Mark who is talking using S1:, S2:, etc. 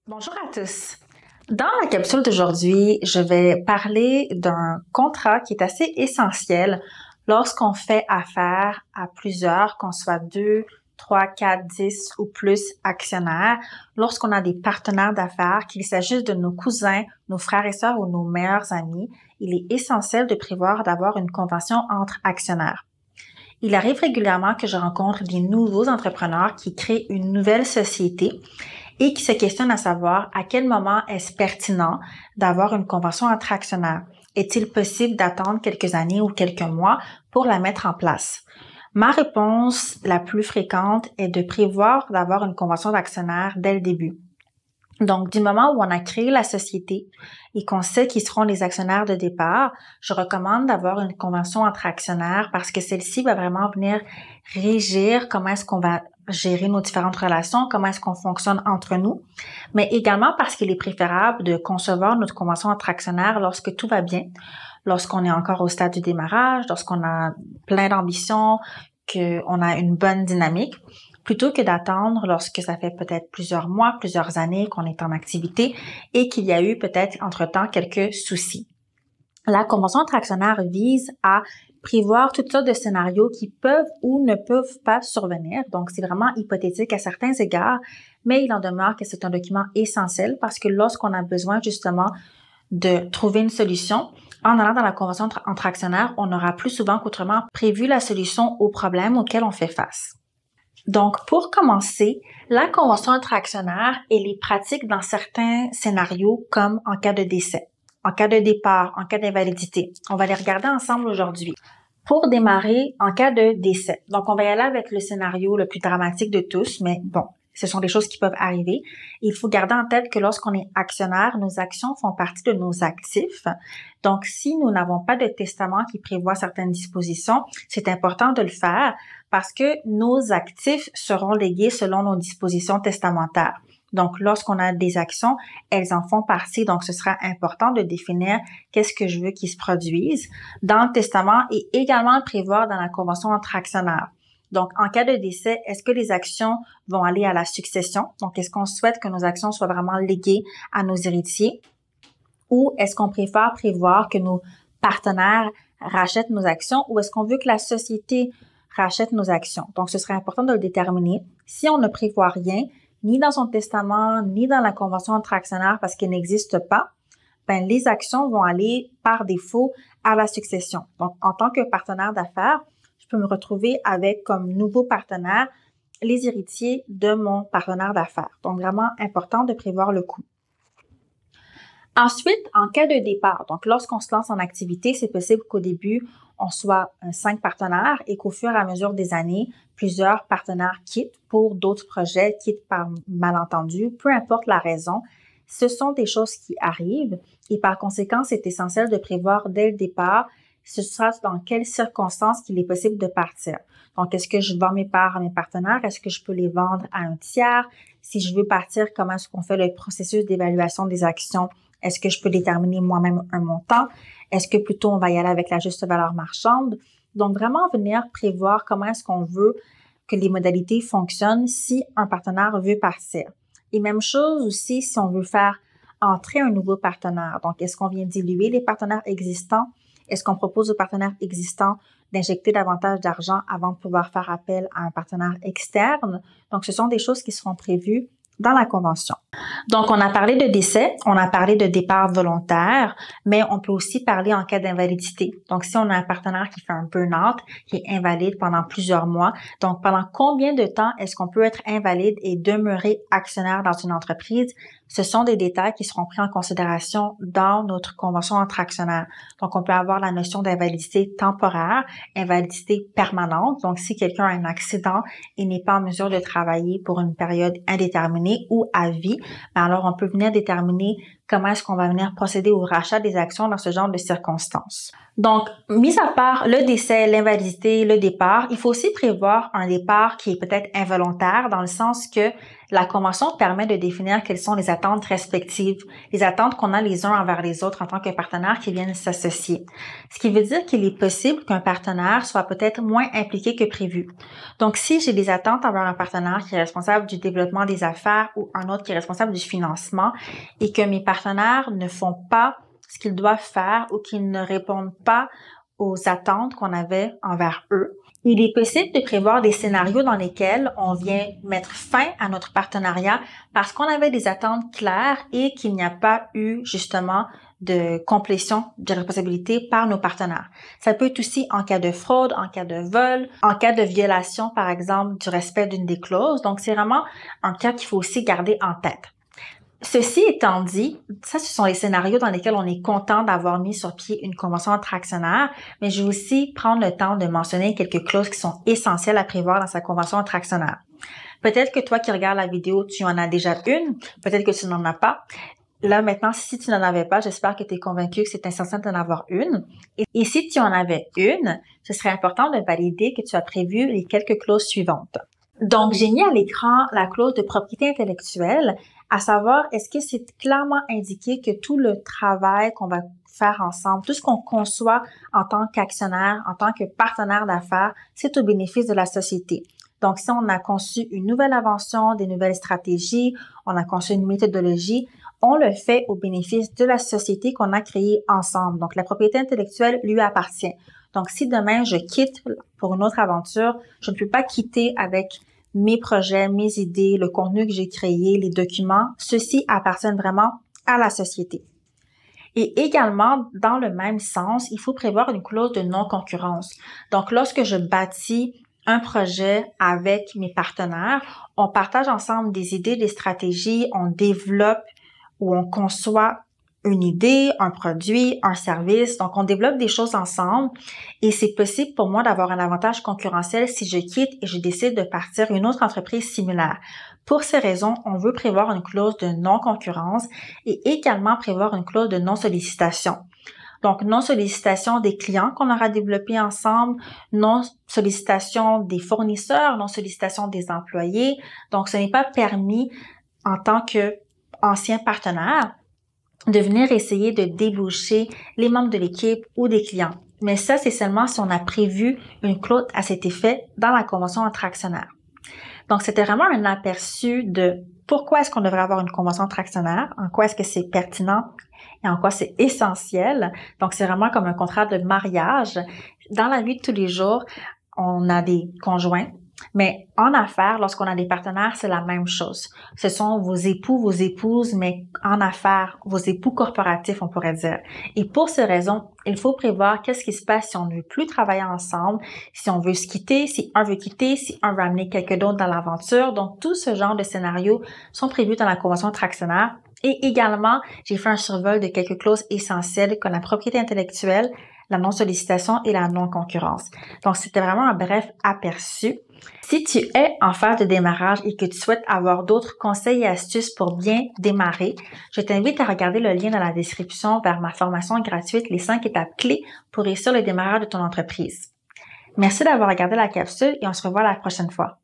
S1: Bonjour à tous. Dans la capsule d'aujourd'hui, je vais parler d'un contrat qui est assez essentiel lorsqu'on fait affaire à plusieurs, qu'on soit 2, 3, 4, 10 ou plus actionnaires, lorsqu'on a des partenaires d'affaires, qu'il s'agisse de nos cousins, nos frères et sœurs ou nos meilleurs amis, il est essentiel de prévoir d'avoir une convention entre actionnaires. Il arrive régulièrement que je rencontre des nouveaux entrepreneurs qui créent une nouvelle société et qui se questionnent à savoir à quel moment est-ce pertinent d'avoir une convention entre actionnaires. Est-il possible d'attendre quelques années ou quelques mois pour la mettre en place? Ma réponse la plus fréquente est de prévoir d'avoir une convention d'actionnaires dès le début. Donc, du moment où on a créé la société et qu'on sait qui seront les actionnaires de départ, je recommande d'avoir une convention entre actionnaires parce que celle-ci va vraiment venir régir comment est-ce qu'on va gérer nos différentes relations, comment est-ce qu'on fonctionne entre nous, mais également parce qu'il est préférable de concevoir notre convention entre actionnaires lorsque tout va bien, lorsqu'on est encore au stade du démarrage, lorsqu'on a plein d'ambitions, qu'on a une bonne dynamique, plutôt que d'attendre lorsque ça fait peut-être plusieurs mois, plusieurs années qu'on est en activité et qu'il y a eu peut-être entre-temps quelques soucis. La convention entre actionnaires vise à prévoir toutes sortes de scénarios qui peuvent ou ne peuvent pas survenir. Donc, c'est vraiment hypothétique à certains égards, mais il en demeure que c'est un document essentiel parce que lorsqu'on a besoin justement de trouver une solution, en allant dans la convention entre actionnaires, on aura plus souvent qu'autrement prévu la solution aux problèmes auxquels on fait face. Donc, pour commencer, la convention entre actionnaires, elle est pratique dans certains scénarios comme en cas de décès, en cas de départ, en cas d'invalidité. On va les regarder ensemble aujourd'hui. Pour démarrer, en cas de décès. Donc, on va y aller avec le scénario le plus dramatique de tous, mais bon, ce sont des choses qui peuvent arriver. Il faut garder en tête que lorsqu'on est actionnaire, nos actions font partie de nos actifs. Donc, si nous n'avons pas de testament qui prévoit certaines dispositions, c'est important de le faire parce que nos actifs seront légués selon nos dispositions testamentaires. Donc, lorsqu'on a des actions, elles en font partie. Donc, ce sera important de définir qu'est-ce que je veux qu'ils se produisent dans le testament et également le prévoir dans la convention entre actionnaires. Donc, en cas de décès, est-ce que les actions vont aller à la succession? Donc, est-ce qu'on souhaite que nos actions soient vraiment léguées à nos héritiers? Ou est-ce qu'on préfère prévoir que nos partenaires rachètent nos actions ou est-ce qu'on veut que la société rachète nos actions? Donc, ce serait important de le déterminer. Si on ne prévoit rien, ni dans son testament, ni dans la convention entre actionnaires parce qu'elle n'existe pas, ben, les actions vont aller par défaut à la succession. Donc, en tant que partenaire d'affaires, je peux me retrouver avec comme nouveau partenaire les héritiers de mon partenaire d'affaires. Donc, vraiment important de prévoir le coût. Ensuite, en cas de départ, donc lorsqu'on se lance en activité, c'est possible qu'au début, on soit 5 partenaires et qu'au fur et à mesure des années, plusieurs partenaires quittent pour d'autres projets, quittent par malentendu, peu importe la raison. Ce sont des choses qui arrivent et par conséquent, c'est essentiel de prévoir dès le départ ce sera dans quelles circonstances qu'il est possible de partir. Donc, est-ce que je vends mes parts à mes partenaires? Est-ce que je peux les vendre à un tiers? Si je veux partir, comment est-ce qu'on fait le processus d'évaluation des actions? Est-ce que je peux déterminer moi-même un montant? Est-ce que plutôt on va y aller avec la juste valeur marchande? Donc, vraiment venir prévoir comment est-ce qu'on veut que les modalités fonctionnent si un partenaire veut partir. Et même chose aussi si on veut faire entrer un nouveau partenaire. Donc, est-ce qu'on vient diluer les partenaires existants? Est-ce qu'on propose aux partenaires existants d'injecter davantage d'argent avant de pouvoir faire appel à un partenaire externe? Donc, ce sont des choses qui seront prévues dans la convention. Donc, on a parlé de décès, on a parlé de départ volontaire, mais on peut aussi parler en cas d'invalidité. Donc, si on a un partenaire qui fait un burn-out, qui est invalide pendant plusieurs mois, donc pendant combien de temps est-ce qu'on peut être invalide et demeurer actionnaire dans une entreprise? Ce sont des détails qui seront pris en considération dans notre convention entre actionnaires. Donc, on peut avoir la notion d'invalidité temporaire, invalidité permanente. Donc, si quelqu'un a un accident et n'est pas en mesure de travailler pour une période indéterminée ou à vie, ben alors on peut venir déterminer comment est-ce qu'on va venir procéder au rachat des actions dans ce genre de circonstances. Donc, mis à part le décès, l'invalidité, le départ, il faut aussi prévoir un départ qui est peut-être involontaire dans le sens que La convention permet de définir quelles sont les attentes respectives, les attentes qu'on a les uns envers les autres en tant que partenaires qui viennent s'associer. Ce qui veut dire qu'il est possible qu'un partenaire soit peut-être moins impliqué que prévu. Donc, si j'ai des attentes envers un partenaire qui est responsable du développement des affaires ou un autre qui est responsable du financement et que mes partenaires ne font pas ce qu'ils doivent faire ou qu'ils ne répondent pas aux attentes qu'on avait envers eux, il est possible de prévoir des scénarios dans lesquels on vient mettre fin à notre partenariat parce qu'on avait des attentes claires et qu'il n'y a pas eu justement de complétion de responsabilité par nos partenaires. Ça peut être aussi en cas de fraude, en cas de vol, en cas de violation, par exemple, du respect d'une des clauses. Donc, c'est vraiment un cas qu'il faut aussi garder en tête. Ceci étant dit, ça, ce sont les scénarios dans lesquels on est content d'avoir mis sur pied une convention entre actionnaires, mais je vais aussi prendre le temps de mentionner quelques clauses qui sont essentielles à prévoir dans sa convention entre actionnaires. Peut-être que toi qui regardes la vidéo, tu en as déjà une, peut-être que tu n'en as pas. Là, maintenant, si tu n'en avais pas, j'espère que tu es convaincu que c'est essentiel d'en avoir une. Et si tu en avais une, ce serait important de valider que tu as prévu les quelques clauses suivantes. Donc, j'ai mis à l'écran la clause de propriété intellectuelle, à savoir, est-ce que c'est clairement indiqué que tout le travail qu'on va faire ensemble, tout ce qu'on conçoit en tant qu'actionnaire, en tant que partenaire d'affaires, c'est au bénéfice de la société. Donc, si on a conçu une nouvelle invention, des nouvelles stratégies, on a conçu une méthodologie, on le fait au bénéfice de la société qu'on a créée ensemble. Donc, la propriété intellectuelle lui appartient. Donc, si demain je quitte pour une autre aventure, je ne peux pas quitter avec mes projets, mes idées, le contenu que j'ai créé, les documents. Ceux-ci appartiennent vraiment à la société. Et également, dans le même sens, il faut prévoir une clause de non-concurrence. Donc, lorsque je bâtis un projet avec mes partenaires, on partage ensemble des idées, des stratégies, on développe ou on conçoit une idée, un produit, un service. Donc, on développe des choses ensemble et c'est possible pour moi d'avoir un avantage concurrentiel si je quitte et je décide de partir une autre entreprise similaire. Pour ces raisons, on veut prévoir une clause de non-concurrence et également prévoir une clause de non-sollicitation. Donc, non-sollicitation des clients qu'on aura développés ensemble, non-sollicitation des fournisseurs, non-sollicitation des employés. Donc, ce n'est pas permis en tant qu'ancien partenaire de venir essayer de débaucher les membres de l'équipe ou des clients. Mais ça, c'est seulement si on a prévu une clause à cet effet dans la convention entre actionnaires. Donc, c'était vraiment un aperçu de pourquoi est-ce qu'on devrait avoir une convention entre actionnaires, en quoi est-ce que c'est pertinent et en quoi c'est essentiel. Donc, c'est vraiment comme un contrat de mariage. Dans la vie de tous les jours, on a des conjoints. Mais en affaires, lorsqu'on a des partenaires, c'est la même chose. Ce sont vos époux, vos épouses, mais en affaires, vos époux corporatifs, on pourrait dire. Et pour ces raisons, il faut prévoir qu'est-ce qui se passe si on ne veut plus travailler ensemble, si on veut se quitter, si un veut quitter, si un veut amener quelqu'un d'autre dans l'aventure. Donc, tout ce genre de scénarios sont prévus dans la convention entre actionnaires. Et également, j'ai fait un survol de quelques clauses essentielles comme la propriété intellectuelle, la non-sollicitation et la non-concurrence. Donc, c'était vraiment un bref aperçu. Si tu es en phase de démarrage et que tu souhaites avoir d'autres conseils et astuces pour bien démarrer, je t'invite à regarder le lien dans la description vers ma formation gratuite, les 5 étapes clés pour réussir le démarrage de ton entreprise. Merci d'avoir regardé la capsule et on se revoit la prochaine fois.